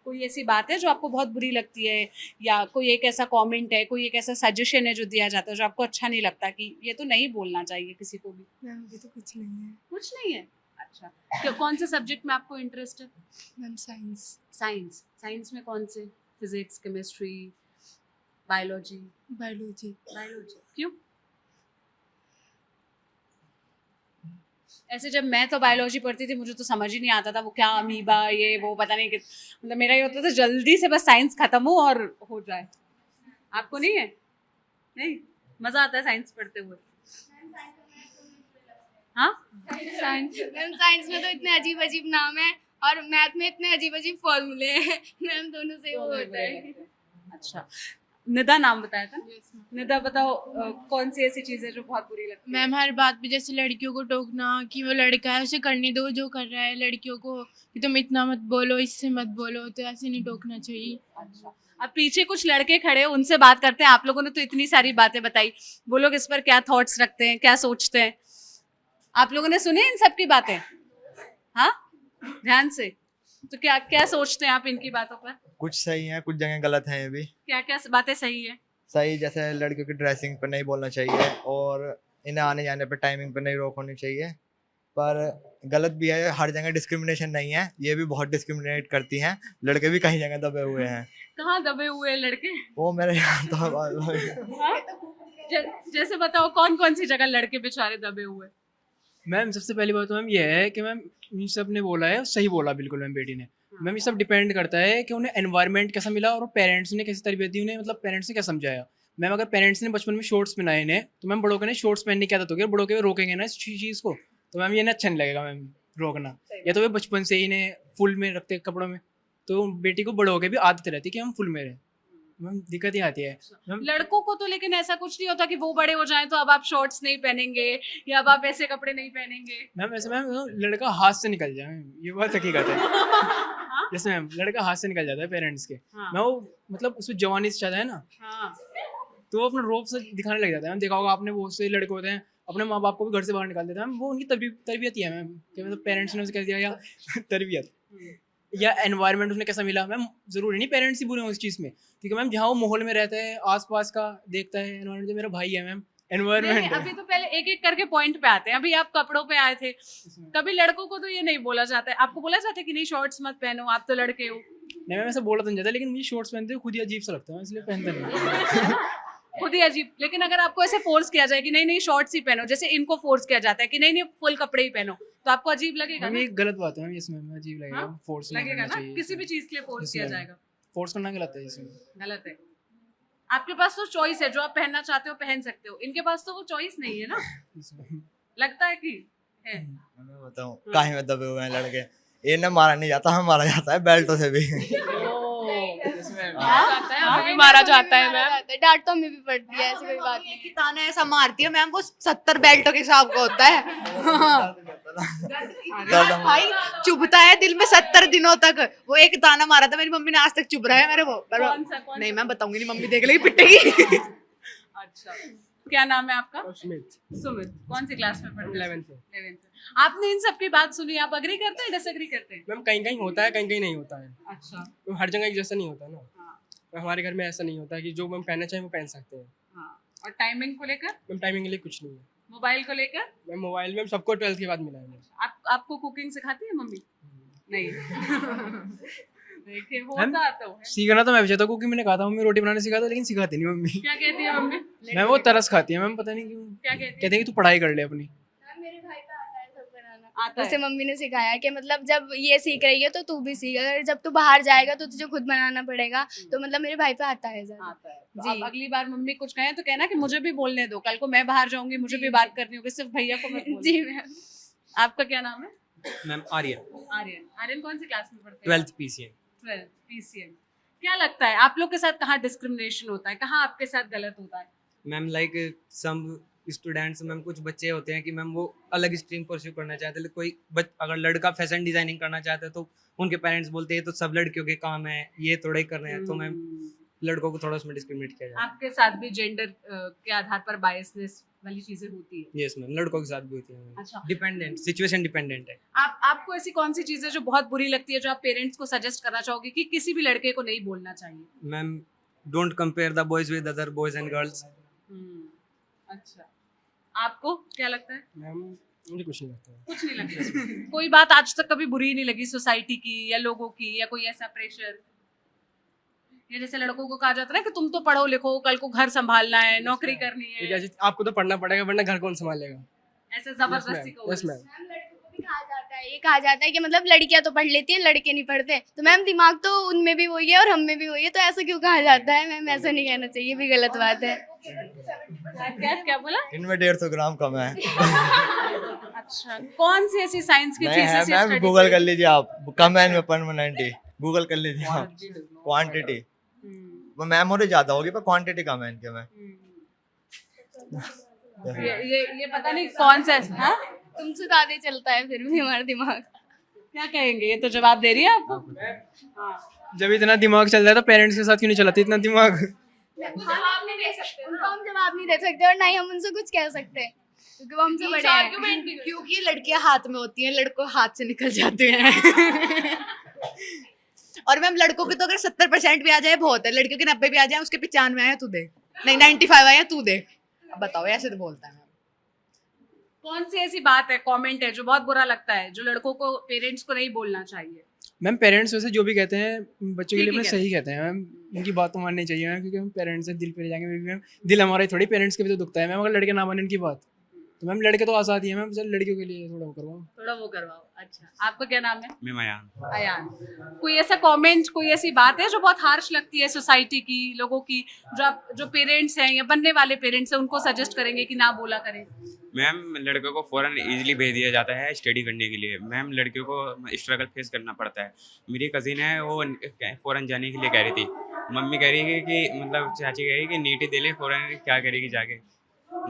कोई ऐसी बात है जो आपको बहुत बुरी लगती है, या कोई एक ऐसा कमेंट है, कोई एक ऐसा सजेशन है जो दिया जाता है जो आपको अच्छा नहीं लगता कि ये तो नहीं बोलना चाहिए किसी को भी? मैम अभी तो कुछ नहीं है। कुछ नहीं है। अच्छा, कौन से सब्जेक्ट में आपको इंटरेस्ट है? Ma'am science. साइंस। साइंस में कौन से? Physics, chemistry, biology? Biology. Biology क्यों? ऐसे जब मैं तो बायोलॉजी पढ़ती थी मुझे तो समझ ही नहीं आता था वो क्या अमीबा ये वो पता नहीं कि, मतलब मेरा ये होता था जल्दी से बस साइंस खत्म हो और हो जाए। आपको नहीं है? नहीं, मजा आता है साइंस पढ़ते हुए? हाँ, साइंस मैम, साइंस में तो इतने अजीब अजीब नाम है और मैथ में इतने अजीब अजीब फॉर्मूले हैं मैम, दोनों से वो होता है। अच्छा, निदा नाम बताया था? निदा बताओ, कौन सी ऐसी चीज़ है जो बहुत बुरी लगती है? मैम हर बात पे जैसे लड़कियों को टोकना कि वो लड़का है उसे करने दो जो कर रहा है, लड़कियों को कि तुम इतना मत बोलो, इससे मत बोलो, तो ऐसे नहीं टोकना चाहिए। अच्छा, अब पीछे कुछ लड़के खड़े हैं उनसे बात करते हैं। आप लोगों ने तो इतनी सारी बातें बताई, वो लोग इस पर क्या थॉट्स रखते हैं, क्या सोचते हैं? आप लोगों ने सुने इन सब की बातें? हाँ, ध्यान से। तो क्या क्या सोचते हैं आप इनकी बातों पर? कुछ सही है, कुछ जगह गलत है। ये भी क्या क्या बातें सही है? सही, जैसे लड़कियों की ड्रेसिंग पर नहीं बोलना चाहिए और इन्हें आने जाने पर टाइमिंग पर नहीं रोक होनी चाहिए। पर गलत भी है, हर जगह डिस्क्रिमिनेशन नहीं है, ये भी बहुत डिस्क्रिमिनेट करती हैं। लड़के भी कहीं जगह दबे हुए हैं। कहाँ दबे हुए हैं लड़के? वो मेरे यहाँ तो हाँ? जैसे बताओ कौन कौन सी जगह लड़के बेचारे दबे हुए? मैम सबसे पहली बात तो मैम ये है कि मैम इन सब ने बोला है, सही बोला बिल्कुल मैम बेटी ने। मैम ये सब डिपेंड करता है कि उन्हें एनवायरनमेंट कैसा मिला और पेरेंट्स ने कैसी तरबियत दी उन्हें, मतलब पेरेंट्स ने क्या समझाया। मैम अगर पेरेंट्स ने बचपन में शॉर्ट्स पहनाए इन्हें, तो मैम बड़ों के ने शॉर्ट्स पहनने की आदत होगी और बड़ों के रोकेंगे ना इस चीज़ को, तो मैम ये ना अच्छा नहीं लगेगा मैम रोकना। या तो वे बचपन से ही इन्हें फुल में रखते कपड़ों में, तो बेटी को बड़ों के भी आदत रहती है कि हम फुल में रहें। मैम दिक्कत ही आती है लड़कों को तो, लेकिन ऐसा कुछ नहीं होता कि वो बड़े हो जाएं तो अब आप शॉर्ट्स नहीं पहनेंगे या अब आप ऐसे कपड़े नहीं पहनेंगे। मैम ऐसे मैम लड़का हाथ से निकल जाए, ये बात हकीकत है। जैसे मैम लड़का हाथ से निकल जाता है पेरेंट्स के, मैं वो मतलब उसमें जवानी से चाहता है ना, तो वो अपना रोब से दिखाने लग जाता है। मैम देखा होगा आपने, बहुत से लड़के होते हैं अपने माँ बाप को भी घर से बाहर निकाल देते हैं। मैम वो उनकी तरबियत ही है मैम, कि मतलब पेरेंट्स ने उसे कह दिया या तरबियत या एनवायरनमेंट उसने कैसा मिला। मैम जरूरी नहीं पेरेंट्स ही बुरे हों इस चीज़ में, क्योंकि मैम जहाँ वो माहौल में रहता है आसपास का देखता है एनवायरनमेंट, जो मेरा भाई है मैम एनवायरनमेंट। अभी तो पहले एक एक करके पॉइंट पे आते हैं। अभी आप कपड़ों पे आए थे, कभी लड़कों को तो ये नहीं बोला जाता है, आपको बोला जाता है कि नहीं शॉर्ट्स मत पहनो, आप तो लड़के हो? नहीं मैम ऐसा बोला तो नहीं जाता, लेकिन मुझे शॉर्ट्स पहनते खुद ही अजीब सा लगता है, इसलिए पहनता नहीं। खुद ही अजीब। लेकिन अगर आपको ऐसे फोर्स किया जाए कि नहीं नहीं शॉर्ट्स ही पहनो, जैसे इनको फोर्स किया जाता है कि नहीं नहीं फुल कपड़े ही पहनो, तो आपको अजीब लगेगा ना? ये गलत बात है मैम, इसमें अजीब लगेगा। फोर्स लगेगा ना, किसी भी चीज के लिए फोर्स किया जाएगा। फोर्स करना गलत है, इसमें गलत है। आपके पास तो चॉइस है, जो आप पहनना चाहते हो पहन सकते हो, इनके पास तो वो चॉइस नहीं है ना, लगता है कि है। मैं बताऊं काहे में दबे हुए हैं लड़के, इन्हें मारा नहीं जाता, हम मारा जाता है बेल्टों से भी। हमें मारा जाता है मैम, डांट तो हमें भी पड़ती है, ऐसी कोई बात नहीं। कि ताना ऐसा मारती है मैम, वो 70 बेल्टों के हिसाब का होता है। भाई चुभता है दिल में 70 दिनों तक। वो एक ताना मारा था मेरी मम्मी ने, आज तक चुभ रहा है मेरे वो। नहीं मैं बताऊंगी नहीं, मम्मी देख लेगी पिटेगी। अच्छा, क्या नाम है आपका? सुमित। सुमित, कौन सी क्लास में पढ़ते हैं? 11th। आपने इन सब की बात सुनी, आप अग्री करते हैं डिसएग्री करते हैं? मैम कहीं कहीं होता है, कहीं कहीं नहीं होता है। अच्छा, तो हर जगह एक जैसा नहीं होता ना। हमारे घर में ऐसा नहीं होता कि जो हम पहनना चाहें वो पहन सकते हैं। हाँ। और टाइमिंग को लेकर? मैम टाइमिंग के लिए कुछ नहीं है। मोबाइल को लेकर? मैं मोबाइल में सबको 12th के बाद मिला है मुझे। आपको कुकिंग सिखाती है मम्मी? नहीं। देखिए होता तो है। सीखना तो मैं भी चाहता हूँ, क्योंकि मैंने कहा था मम्मी रोटी बनाने सिखाता, लेकिन सिखाती नहीं मम्मी। क्या कहती है मम्मी? मैम वो तरस खाती है मैम, पता नहीं क्यों। क्या कहती है? कहते हैं कि तू पढ़ाई कर ले अपनी। मेरे भाई पे आता है सब बनाना। आता उसे है? मम्मी ने सिखाया कि मतलब जब ये सीख रही है तो तू भी सीख, अगर जब तू बाहर जाएगा तो तुझे खुद बनाना पड़ेगा। तो मतलब मेरे भाई पे आता है ज़्यादा। आता है। तो जी। अब अगली बार मम्मी कुछ कहें तो कहना कि मुझे भी बोलने दो, कल को मैं बाहर जाऊंगी मुझे भी बात करनी होगी, सिर्फ भैया को मत बोलना। जी मैम। आपका क्या नाम है? मैम आर्यन, आर्यन। आर्यन कौन सी क्लास में पढ़ते हैं? 12th PCM। 12 PCM। क्या लगता है आप लोग के साथ कहाँ डिस्क्रिमिनेशन होता है, कहाँ आपके साथ गलत होता है? Ma'am like some students ma'am, कुछ बच्चे होते हैं कि मैम वो अलग स्ट्रीम परस्यू करना चाहते हैं, कोई अगर लड़का फैशन डिजाइनिंग करना चाहता है तो उनके पेरेंट्स बोलते हैं तो सब लड़कियों के काम है, ये थोड़ा ही करना है, तो मैम लड़कों को थोड़ा उसमें डिस्क्रिमिनेट किया जाता है। आपके साथ भी जेंडर के आधार पर बायसनेस वाली चीजें होती है? यस मैम, लड़कों के साथ भी होती है। अच्छा। डिपेंडेंट, सिचुएशन डिपेंडेंट है। आपको ऐसी कौन सी चीजें जो बहुत बुरी लगती है जो आप पेरेंट्स को सजेस्ट करना चाहोगे कि किसी भी लड़के को नहीं बोलना चाहिए? Ma'am don't compare the boys with other boys and girls. अच्छा, आपको क्या लगता है? मैम मुझे कुछ नहीं लगता। कुछ नहीं लगता। कोई बात आज तक कभी बुरी नहीं लगी सोसाइटी की या लोगों की, या कोई ऐसा प्रेशर? ये जैसे लड़कों को कहा जाता है ना कि तुम तो पढ़ो लिखो, कल को घर संभालना है, नौकरी करनी है, आपको तो पढ़ना पड़ेगा वरना घर कौन संभालेगा। ऐसे जबरदस्ती को। Yes ma'am. लड़कों को भी कहा जाता है, ये कहा जाता है कि मतलब लड़कियां तो पढ़ लेती हैं लड़के नहीं पढ़ते। तो मैम दिमाग तो उनमें भी वही है और हम में भी वही है, तो ऐसा क्यों कहा जाता है? मैम ऐसा नहीं कहना चाहिए, भी गलत बात है। क्या बोला? इनमें 150 ग्राम कम है। अच्छा, कौन सी ऐसी साइंस की चीजें से मैम स्टडी? गूगल कर लीजिए आप, कम है इनमें परमानेंट, गूगल कर लीजिए आप। क्वांटिटी वो मैम और ज्यादा होगी पर क्वांटिटी कम है इनके में। ये पता नहीं कौन सा है। हाँ? तुमसे ज्यादा चलता है फिर भी हमारा दिमाग। क्या कहेंगे? ये तो जवाब दे रही है आपको। हाँ। जब इतना दिमाग चल रहा है तो पेरेंट्स के साथ क्यों नहीं चलाते इतना दिमाग? जवाब नहीं दे सकते, उनको हम जवाब नहीं दे सकते और ना ही हम उनसे कुछ कह सकते क्योंकि वो हमसे बड़े हैं। क्योंकि लड़कियां हाथ में होती हैं, लड़कों हाथ से निकल जाते हैं। और मैम लड़कों के तो अगर 70% भी आ जाए बहुत है, लड़कियों के 90 भी आ जाए, उसके 95 आए तू देख, नहीं 95 आए तू देख। अब बताओ, ऐसे तो बोलता है। कौन सी ऐसी बात है, कमेंट है जो बहुत बुरा लगता है, जो लड़कों को, पेरेंट्स को नहीं बोलना चाहिए? मैम पेरेंट्स वैसे जो भी कहते हैं बच्चों के लिए ठीक अपने है। सही कहते हैं मैम, उनकी बात तो माननी चाहिए मैम, क्योंकि हम पेरेंट्स से दिल पे ले जाएंगे मैम, दिल हमारा ही थोड़ी, पेरेंट्स के भी तो दुखता है मैम अगर लड़के ना माने उनकी बात। तो मैम लड़के तो आज़ाद ही है मैम, चल लड़कियों के लिए थोड़ा वो करवाओ। थोड़ा वो करवाओ। अच्छा, आपका क्या नाम है? मैम अयान। अयान। कोई ऐसा कमेंट, कोई ऐसी बात है जो बहुत हार्श लगती है सोसाइटी की, लोगों की, जो पेरेंट्स हैं या बनने वाले पेरेंट्स हैं उनको सजेस्ट करेंगे कि ना बोला करें? मैम लड़कों को फ़ौरन इजीली भेज दिया जाता है स्टडी करने के लिए। मैम लड़कियों को स्ट्रगल फेस करना पड़ता है। मेरी कज़िन है, वो फ़ौरन जाने के लिए कह रही थी, मम्मी कह रही है कि मतलब चाची कह रही है कि नीट ही दे ले, फ़ौरन क्या करेगी जाके,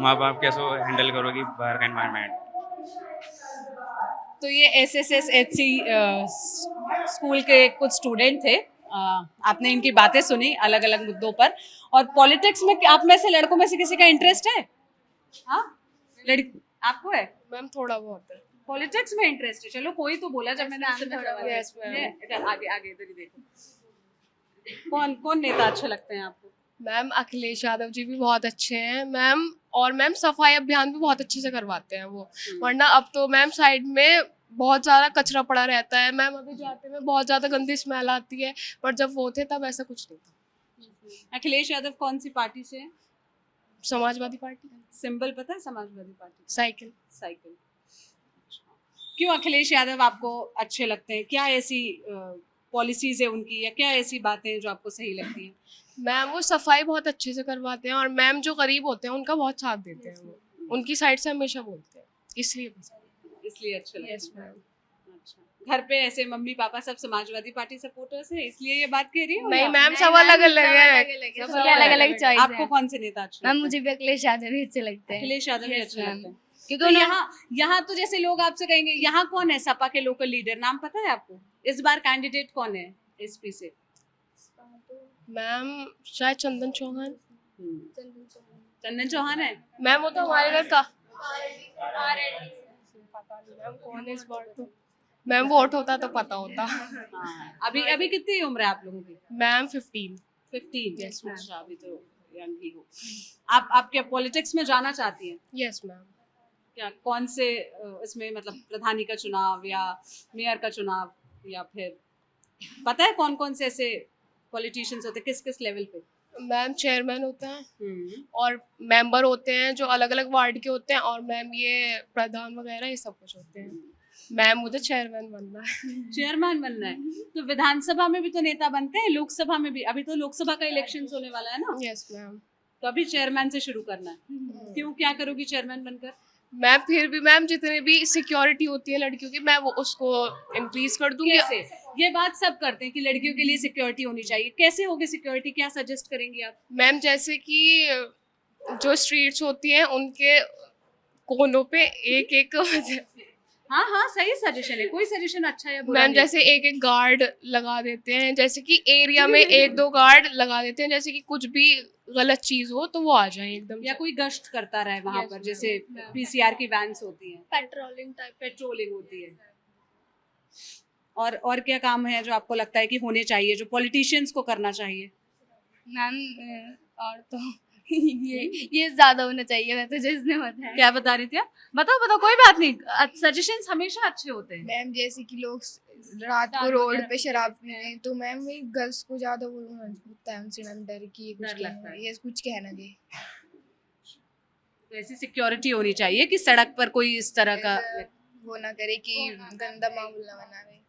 माँ बाप कैसे हैंडल करोगी बाहर का एनवायरनमेंट। तो ये SSSHC स्कूल के कुछ स्टूडेंट थे। आपने इनकी बातें सुनी अलग अलग मुद्दों पर। और पॉलिटिक्स में आप में से लड़कों में से किसी का इंटरेस्ट है? हाँ, लड़की आपको है? मैम थोड़ा बहुत है। पॉलिटिक्स में इंटरेस्ट है? चलो कोई तो बोला जब मैंने आपसे Yes, ma'am. इधर आगे इधर ही देखो। कौन नेता अच्छे लगते हैं आपको? मैम अखिलेश यादव जी भी बहुत अच्छे हैं मैम, और मैम सफाई अभियान भी बहुत अच्छे से करवाते हैं वो। वरना अब तो मैम साइड में बहुत ज़्यादा कचरा पड़ा रहता है मैम, अभी जाते में बहुत ज़्यादा गंदी स्मेल आती है, पर जब वो थे तब ऐसा कुछ नहीं था। अखिलेश यादव कौन सी पार्टी से है? समाजवादी पार्टी। सिंबल पता है समाजवादी पार्टी? साइकिल। साइकिल। क्यों अखिलेश यादव आपको अच्छे लगते हैं? क्या ऐसी पॉलिसीज है उनकी, या क्या ऐसी बातें जो आपको सही लगती हैं? मैम वो सफाई बहुत अच्छे से करवाते हैं, और मैम जो गरीब होते हैं उनका बहुत साथ देते हैं, वो उनकी साइड से हमेशा बोलते हैं, इसलिए अच्छे लगते हैं। Yes ma'am. अच्छा, घर पे ऐसे मम्मी पापा सब समाजवादी पार्टी सपोर्टर्स हैं, इसलिए ये बात कह रही हूँ? नहीं मैम, सब अलग अलग है, सबकी अलग-अलग चॉइस है। आपको कौन से नेता अच्छे मैम लगते हैं? मुझे भी अखिलेश यादव भी अच्छे लगते हैं। अखिलेश यादव भी Yes, अच्छे ma'am. लगते हैं। क्योंकि तो यहाँ तो जैसे लोग आपसे कहेंगे यहाँ कौन है सपा के लोकल लीडर, नाम पता है आपको? इस बार कैंडिडेट कौन है एसपी से? मैम शायद चंदन चौहान। चंदन चौहान है मैम, वो तो हमारे घर का पता नहीं मैम कौन है इस बार तो। मैम वोट होता तो पता होता। अभी कितनी उम्र है आप लोगों की? मैम 15। 15? Yes, ma'am. अच्छा, अभी तो यंग ही हो आप। क्या पॉलिटिक्स में जाना चाहती हैं? Yes ma'am. क्या कौन से इसमें मतलब प्रधानी का चुनाव या मेयर का चुनाव, या फिर पता है कौन कौन से ऐसे पॉलिटिशियंस होते हैं किस किस लेवल पे? मैम चेयरमैन होते हैं और मेंबर होते हैं जो अलग अलग वार्ड के होते हैं, और मैम ये प्रधान वगैरह ये सब कुछ होते हैं। मैम मुझे चेयरमैन बनना है। चेयरमैन बनना है, तो विधानसभा में भी तो नेता बनते हैं, लोकसभा में भी, अभी तो लोकसभा का इलेक्शन होने वाला है ना? Yes ma'am. तो अभी चेयरमैन से शुरू करना है। क्यों, क्या करोगी चेयरमैन बनकर? मैं फिर भी मैम जितने भी सिक्योरिटी होती है लड़कियों की, मैं वो उसको इंक्रीज कर दूंगी। कैसे? ये बात सब करते हैं कि लड़कियों के लिए सिक्योरिटी होनी चाहिए, कैसे होगी सिक्योरिटी, क्या सजेस्ट करेंगी आप? मैम जैसे कि जो स्ट्रीट्स होती हैं उनके कोनों पे एक एक हाँ हाँ सही सजेशन है, कोई सजेशन अच्छा है बुरा मैम नहीं। जैसे एक एक गार्ड लगा देते हैं, जैसे कि एरिया में एक दो गार्ड लगा देते हैं, जैसे कि कुछ भी गलत चीज हो तो वो आ जाए एकदम। या कोई गश्त करता रहे वहाँ Yes, पर, ma'am. जैसे पीसीआर की वैन्स होती हैं, पेट्रोलिंग टाइप। पेट्रोलिंग होती है। और क्या काम है जो आपको लगता है कि होने चाहिए, जो पॉलिटिशियंस को करना चाहिए? मैम और तो ये ज्यादा होना चाहिए वैसे जिसने बताया। क्या बता रही थी आप? बताओ कोई बात नहीं, सजेशंस हमेशा अच्छे होते हैं। मैम जैसे कि लोग रात को रोड पे शराब पी रहे हैं, तो मैम वही गर्ल्स को ज्यादा वो होता है उनसे मैम डर कि ये कुछ लगता है। ये कुछ कहना दे। तो ऐसी सिक्योरिटी होनी चाहिए कि सड़क पर कोई इस तरह का वो ना करे कि गंदा माहौल ना बनावे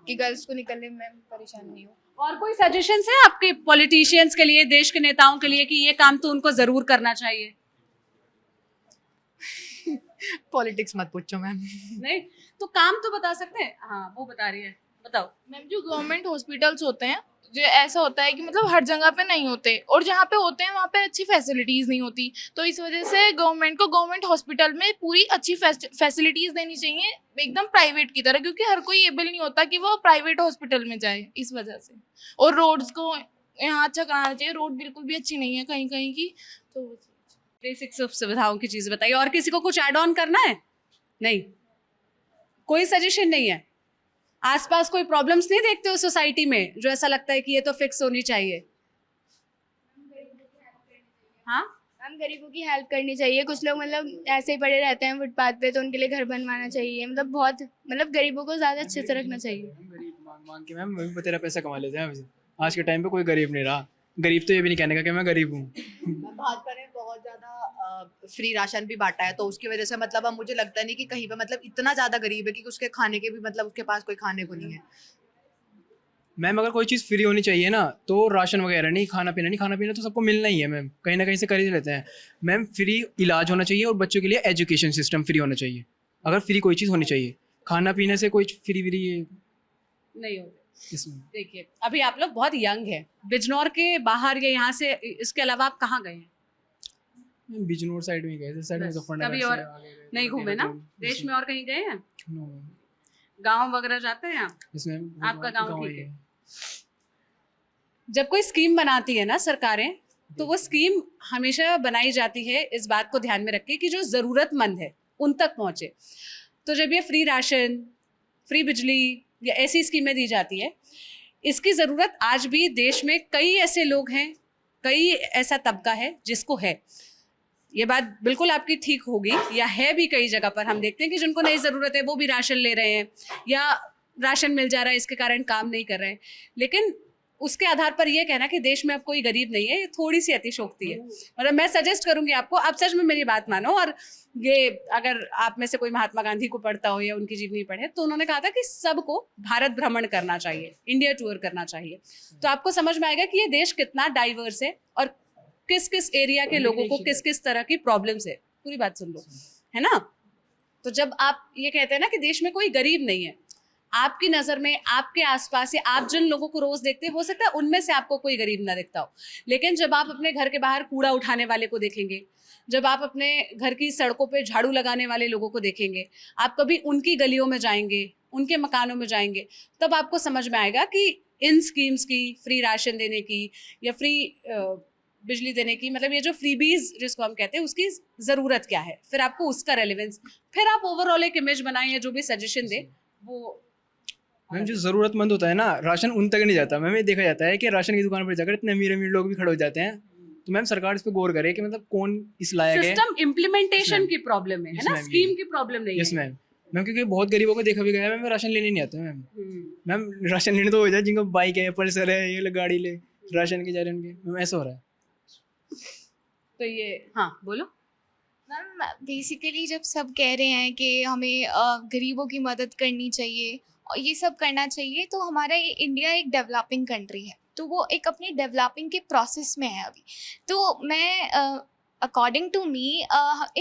कि गर्ल्स को निकलने में मैम परेशान नहीं हो। और कोई सजेशंस है आपके पॉलिटिशियंस के लिए, देश के नेताओं के लिए, कि ये काम तो उनको जरूर करना चाहिए? पॉलिटिक्स मत पूछो मैम। नहीं तो काम तो बता सकते हैं। हाँ वो बता रही है, बताओ। मैम जो गवर्नमेंट हॉस्पिटल्स होते हैं, जो ऐसा होता है कि मतलब हर जगह पे नहीं होते, और जहाँ पे होते हैं वहाँ पे अच्छी फैसिलिटीज़ नहीं होती, तो इस वजह से गवर्नमेंट को गवर्नमेंट हॉस्पिटल में पूरी अच्छी फैसिलिटीज़ देनी चाहिए एकदम प्राइवेट की तरह, क्योंकि हर कोई एबल नहीं होता कि वो प्राइवेट हॉस्पिटल में जाए इस वजह से। और रोड्स को यहाँ अच्छा कराना चाहिए, रोड बिल्कुल भी अच्छी नहीं है कहीं कहीं की। तो बेसिक्स ऑफ सुविधाओं की चीज बताइए। और किसी को कुछ ऐड ऑन करना है? नहीं, कोई सजेशन नहीं है? आसपास कोई प्रॉब्लम्स नहीं देखते हो सोसाइटी में जो ऐसा लगता है कि ये तो फिक्स होनी चाहिए? हाँ हम गरीबों की हेल्प करनी चाहिए। कुछ लोग मतलब ऐसे ही पड़े रहते हैं फुटपाथ पे, तो उनके लिए घर बनवाना चाहिए। मतलब बहुत मतलब गरीबों को ज़्यादा अच्छे से रखना चाहिए। गरीब मांग के मैम वही तेरा पैसा कमा लेते हैं वैसे। आज के टाइम पे कोई गरीब नहीं रहा। गरीब तो ये भी नहीं कहने का कि मैं गरीब हूँ। भाजपा ने बहुत ज्यादा फ्री राशन भी बांटा है, तो उसकी वजह से मतलब अब मुझे लगता नहीं कि कहीं पे मतलब इतना ज्यादा गरीब है कि उसके खाने के भी मतलब उसके पास कोई खाने को नहीं है। मैम अगर कोई चीज़ फ्री होनी चाहिए ना, तो राशन वगैरह नहीं, खाना पीना तो सबको मिलना ही है मैम, कहीं ना कहीं से कर ही लेते हैं। मैम फ्री इलाज होना चाहिए और बच्चों के लिए एजुकेशन सिस्टम फ्री होना चाहिए। अगर फ्री कोई चीज़ होनी चाहिए, खाना पीने से कोई फ्री नहीं होते। इसमें देखिए अभी आप लोग बहुत यंग है, बिजनौर के बाहर या यहाँ से, इसके अलावा आप कहाँ गए हैं? बिजनौर साइड में गए थे, साइड में कभी और नहीं घूमे ना? देश में और कहीं गए हैं? गांव वगैरह जाते हैं आप? इसमें आपका गांव ठीक है। जब कोई स्कीम बनाती है ना सरकारें, तो वो स्कीम हमेशा बनाई जाती है इस बात को ध्यान में रख के कि जो ज़रूरतमंद है उन तक पहुँचे। तो जब ये फ्री राशन, फ्री बिजली या ऐसी स्कीमें दी जाती है, इसकी ज़रूरत आज भी देश में कई ऐसे लोग हैं, कई ऐसा तबका है जिसको है। ये बात बिल्कुल आपकी ठीक होगी, या है भी कई जगह पर हम देखते हैं कि जिनको नहीं ज़रूरत है वो भी राशन ले रहे हैं, या राशन मिल जा रहा है इसके कारण काम नहीं कर रहे हैं। लेकिन उसके आधार पर ये कहना कि देश में अब कोई गरीब नहीं है, ये थोड़ी सी अतिशोक्ति है। मतलब मैं सजेस्ट करूंगी आपको, आप सच में मेरी बात मानो। और ये अगर आप में से कोई महात्मा गांधी को पढ़ता हो या उनकी जीवनी पढ़े, तो उन्होंने कहा था कि सबको भारत भ्रमण करना चाहिए, इंडिया टूर करना चाहिए। तो आपको समझ में आएगा कि ये देश कितना डाइवर्स है और किस किस एरिया के लोगों को किस किस तरह की प्रॉब्लम्स है। पूरी बात सुन लो, है ना? तो जब आप ये कहते हैं ना कि देश में कोई गरीब नहीं है, आपकी नज़र में आपके आसपास या आप जिन लोगों को रोज़ देखते हैं, हो सकता है उनमें से आपको कोई गरीब ना दिखता हो। लेकिन जब आप अपने घर के बाहर कूड़ा उठाने वाले को देखेंगे, जब आप अपने घर की सड़कों पे झाड़ू लगाने वाले लोगों को देखेंगे, आप कभी उनकी गलियों में जाएंगे, उनके मकानों में जाएंगे, तब आपको समझ में आएगा कि इन स्कीम्स की, फ्री राशन देने की या फ्री बिजली देने की, मतलब ये जो फ्रीबीज जिसको हम कहते हैं, उसकी ज़रूरत क्या है। फिर आपको उसका रेलेवेंस, फिर आप ओवरऑल एक इमेज बनाएं या जो भी सजेशन दे वो। मैम जो ज़रूरतमंद होता है ना, राशन उन तक नहीं जाता। मैम ये देखा जाता है कि राशन की दुकान पर जाकर इतने अमीर लोग भी खड़े हो जाते हैं तो मैम सरकार इस पे गौर करे कि मतलब कौन इस लायक है। System implementation ma'am. की प्रॉब्लम है Yes, ना, मैम, स्कीम ये- की प्रॉब्लम नहीं यस है। मैम। मैम क्योंकि बहुत गरीबों को देखा भी गया है मैम, राशन लेने नहीं आते मैम। मैम राशन लेने तो हो जाए जिनको बाइक है, पल्सर है, ये लोग गाड़ी ले राशन के जा रहे हैं उनके, मैम ऐसा हो रहा है। तो ये हाँ बोलो। मैम बेसिकली जब सब कह रहे हैं कि हमें गरीबों की मदद करनी चाहिए और ये सब करना चाहिए, तो हमारा ये इंडिया एक डेवलपिंग कंट्री है, तो वो एक अपनी डेवलपिंग के प्रोसेस में है अभी। तो मैं अकॉर्डिंग टू मी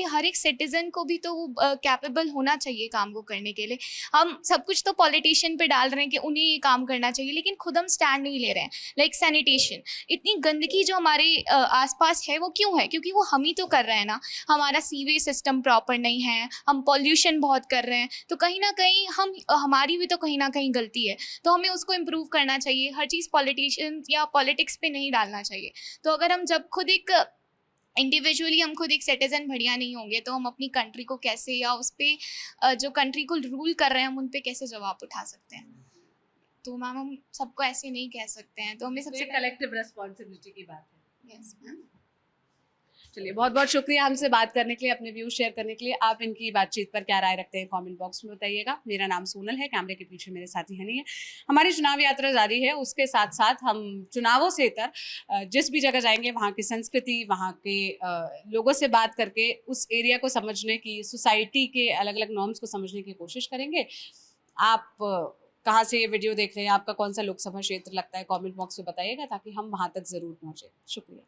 हर एक सिटीज़न को भी तो कैपेबल होना चाहिए काम को करने के लिए। हम सब कुछ तो पॉलिटिशियन पे डाल रहे हैं कि उन्हें ये काम करना चाहिए, लेकिन खुद हम स्टैंड नहीं ले रहे हैं। लाइक सैनिटेशन, इतनी गंदगी जो हमारे आसपास है वो क्यों है? क्योंकि वो हम ही तो कर रहे हैं ना। हमारा सीवेज सिस्टम प्रॉपर नहीं है, हम पॉल्यूशन बहुत कर रहे हैं, तो कहीं ना कहीं हमारी भी तो कहीं ना कहीं गलती है, तो हमें उसको इम्प्रूव करना चाहिए। हर चीज़ पॉलिटिशियन या पॉलिटिक्स पे नहीं डालना चाहिए। तो अगर हम जब खुद एक इंडिविजुअली हम खुद एक सिटीज़न बढ़िया नहीं होंगे, तो हम अपनी कंट्री को कैसे, या उस पर जो कंट्री को रूल कर रहे हैं हम उन पे कैसे जवाब उठा सकते हैं? तो मैम हम सबको ऐसे नहीं कह सकते हैं, तो हमें सबसे कलेक्टिव रिस्पॉन्सिबिलिटी की बात है। Yes ma'am. चलिए बहुत बहुत शुक्रिया हमसे बात करने के लिए, अपने व्यूज शेयर करने के लिए। आप इनकी बातचीत पर क्या राय रखते हैं कमेंट बॉक्स में बताइएगा। मेरा नाम सोनल है, कैमरे के पीछे मेरे साथी हनी है। हमारी चुनाव यात्रा जारी है, उसके साथ साथ हम चुनावों से इतर जिस भी जगह जाएंगे वहाँ की संस्कृति, वहाँ के लोगों से बात करके उस एरिया को समझने की, सोसाइटी के अलग अलग नॉर्म्स को समझने की कोशिश करेंगे। आप कहाँ से ये वीडियो देख रहे हैं, आपका कौन सा लोकसभा क्षेत्र लगता है, कमेंट बॉक्स में बताइएगा ताकि हम वहाँ तक ज़रूर पहुँचे। शुक्रिया।